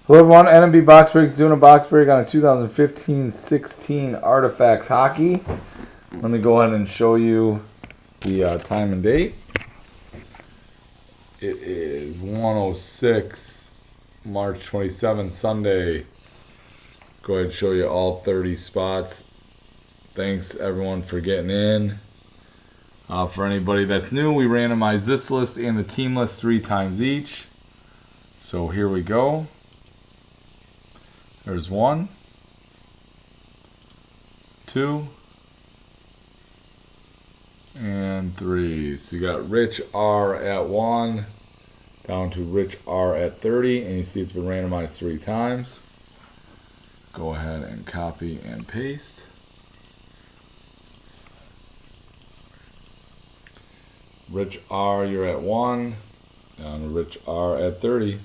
Hello everyone, NMB Box Breaks doing a box break on a 2015-16 Artifacts Hockey. Let me go ahead and show you the time and date. It is 1:06, March 27th, Sunday. Go ahead and show you all 30 spots. Thanks everyone for getting in. For anybody that's new, we randomize this list and the team list 3 times each. So here we go. There's 1, 2, and 3. So you got Rich R at 1, down to Rich R at 30, and you see it's been randomized 3 times. Go ahead and copy and paste. Rich R, you're at 1, down to Rich R at 30.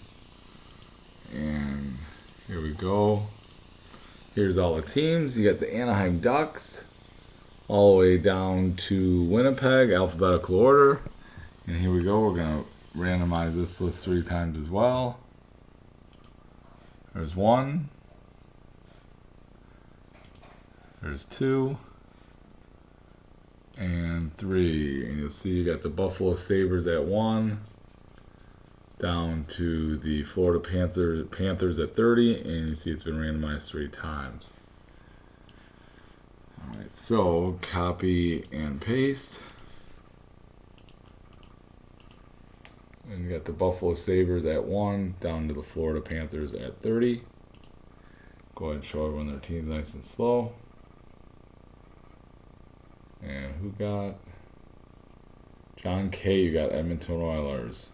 And here we go. Here's all the teams. You got the Anaheim Ducks all the way down to Winnipeg, alphabetical order. And here we go. We're going to randomize this list 3 times as well. There's 1. There's 2. And 3. And you'll see you got the Buffalo Sabres at 1. Down to the Florida Panthers at 30, and you see it's been randomized 3 times. Alright, so copy and paste. And you got the Buffalo Sabres at 1, down to the Florida Panthers at 30. Go ahead and show everyone their teams nice and slow. And who got? John K, you got Edmonton Oilers.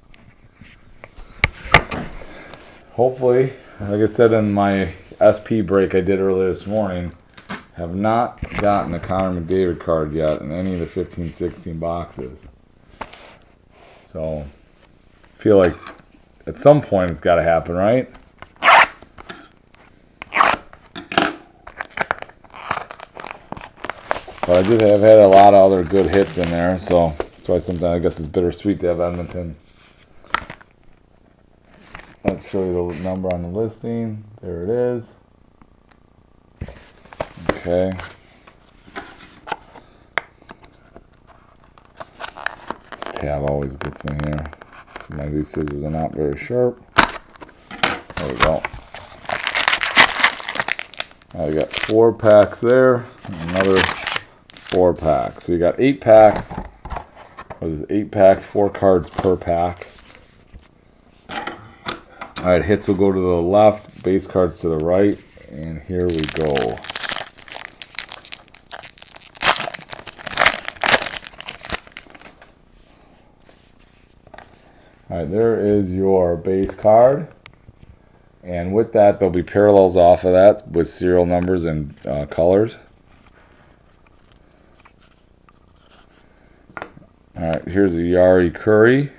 Hopefully, like I said in my SP break I did earlier this morning, have not gotten a Connor McDavid card yet in any of the 15-16 boxes. So, I feel like at some point it's got to happen, right? But I did have had a lot of other good hits in there, so that's why sometimes I guess it's bittersweet to have Edmonton. Let's show you the number on the listing. There it is. Okay. This tab always gets me here. These scissors are not very sharp. There we go. Now you got 4 packs there. Another 4 packs. So you got 8 packs. What is it? 8 packs, 4 cards per pack. Alright, hits will go to the left, base cards to the right, and here we go. Alright, there is your base card, and with that there'll be parallels off of that with serial numbers and colors. Alright, here's a Yari Curry,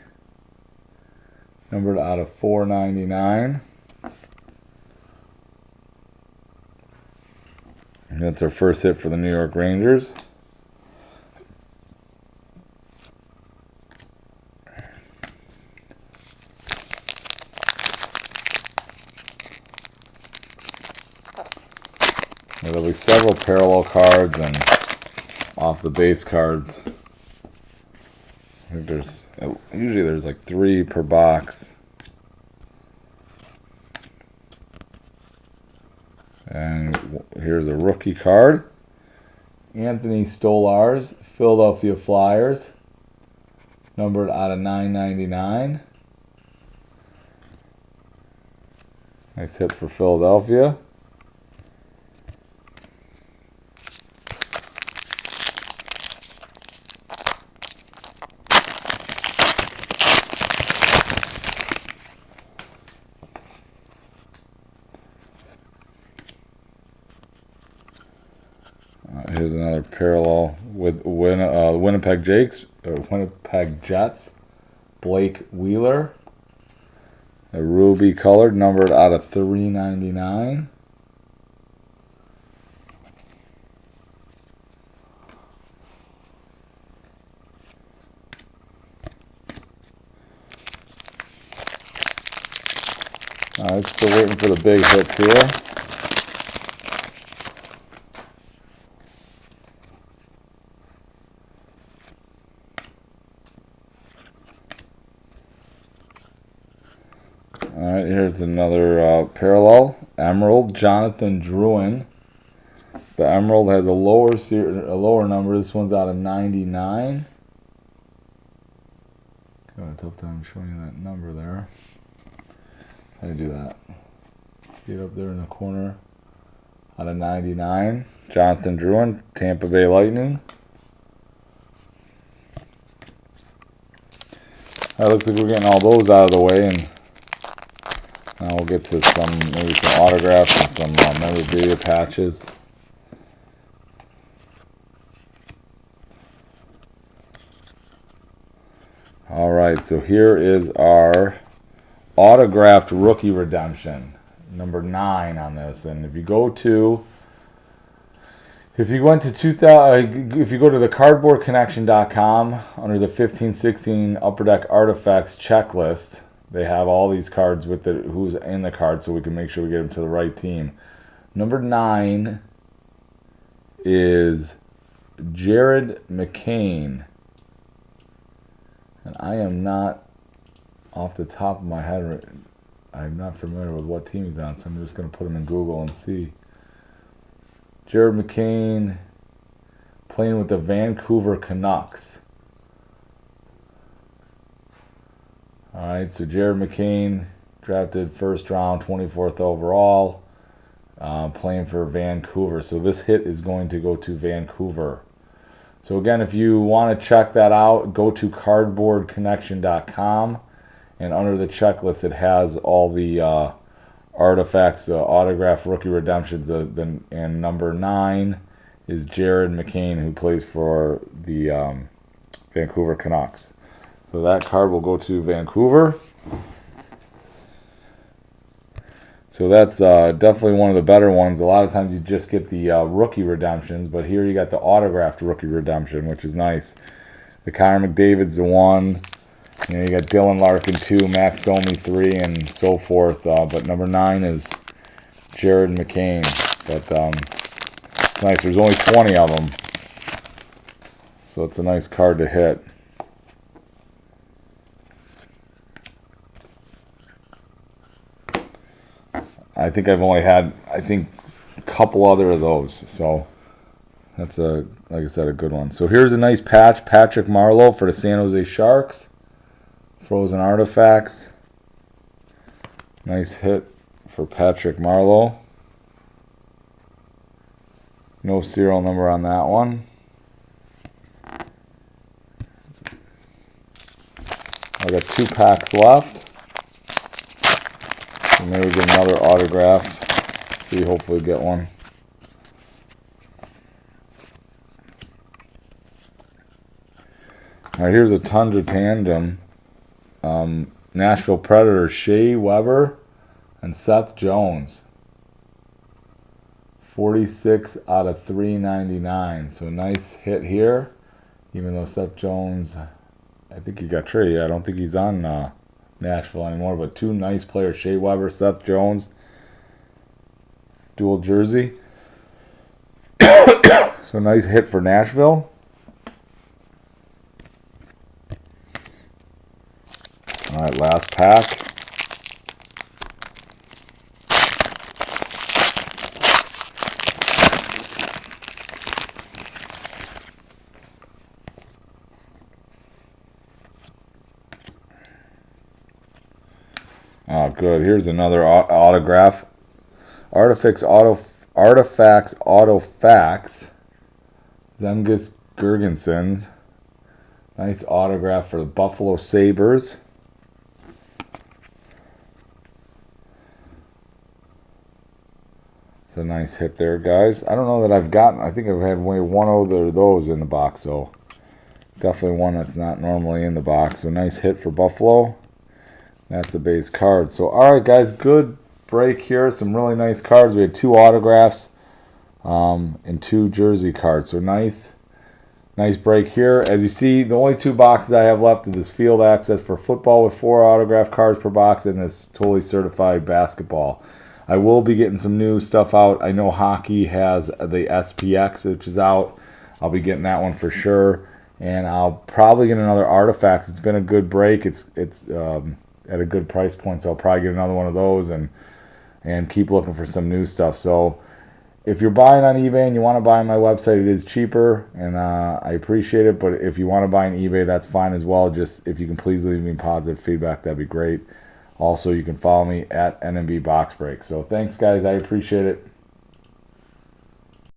numbered out of 499. And that's our first hit for the New York Rangers. There'll be several parallel cards and off the base cards. I think there's like 3 per box. And here's a rookie card. Anthony Stolarz, Philadelphia Flyers, numbered out of 999. Nice hit for Philadelphia. Here's another parallel with Winnipeg Jets, Blake Wheeler, a ruby colored, numbered out of 399. Alright, still waiting for the big hits here. Alright, here's another parallel. Emerald, Jonathan Drouin. The Emerald has a lower number. This one's out of 99. Got a tough time showing you that number there. How do you do that? See it up there in the corner. Out of 99. Jonathan Drouin, Tampa Bay Lightning. That looks like we're getting all those out of the way, and now we'll get to maybe some autographs and some memorabilia patches. Alright, so here is our autographed rookie redemption, number 9 on this. And if you go to the cardboardconnection.com under the 15-16 Upper Deck Artifacts checklist, they have all these cards with who's in the card, so we can make sure we get them to the right team. Number 9 is Jared McCain. And I am not, off the top of my head, I'm not familiar with what team he's on, so I'm just going to put him in Google and see. Jared McCain playing with the Vancouver Canucks. Alright, so Jared McCain, drafted first round, 24th overall, playing for Vancouver. So this hit is going to go to Vancouver. So again, if you want to check that out, go to cardboardconnection.com, and under the checklist it has all the artifacts, autograph rookie redemptions, and number 9 is Jared McCain, who plays for the Vancouver Canucks. So that card will go to Vancouver. So that's definitely one of the better ones. A lot of times you just get the rookie redemptions, but here you got the autographed rookie redemption, which is nice. The Connor McDavid's the 1. You got Dylan Larkin 2, Max Domi 3, and so forth. But number 9 is Jared McCain. But it's nice. There's only 20 of them, so it's a nice card to hit. I think I've only had, a couple other of those. So that's like I said, a good one. So here's a nice patch, Patrick Marleau for the San Jose Sharks. Frozen Artifacts. Nice hit for Patrick Marleau. No serial number on that one. I got 2 packs left. So maybe get another autograph. See, hopefully get one. Alright, here's a Tundra Tandem. Nashville Predators, Shea Weber and Seth Jones. 46 out of 399. So nice hit here. Even though Seth Jones, I think he got traded. I don't think he's on Nashville anymore. But 2 nice players, Shea Weber, Seth Jones. Dual jersey. So nice hit for Nashville. Alright, last pack. Oh, good. Here's another autograph. Artifacts Autofacts. Zemgus Girgensons. Nice autograph for the Buffalo Sabres. It's a nice hit there, guys. I don't know that I've gotten, I think I've had only one of those in the box, so definitely one that's not normally in the box. So nice hit for Buffalo. That's a base card. So alright, guys, good break here. Some really nice cards. We had 2 autographs and 2 jersey cards. So nice Nice break here. As you see, the only 2 boxes I have left is this field access for football with 4 autographed cards per box and this totally certified basketball. I will be getting some new stuff out. I know hockey has the SPX, which is out. I'll be getting that one for sure. And I'll probably get another Artifacts. It's been a good break. It's at a good price point, so I'll probably get another one of those and keep looking for some new stuff. So if you're buying on eBay and you want to buy on my website, it is cheaper, and I appreciate it. But if you want to buy on eBay, that's fine as well. Just if you can please leave me positive feedback, that'd be great. Also, you can follow me at NMB Box Break. So thanks, guys. I appreciate it.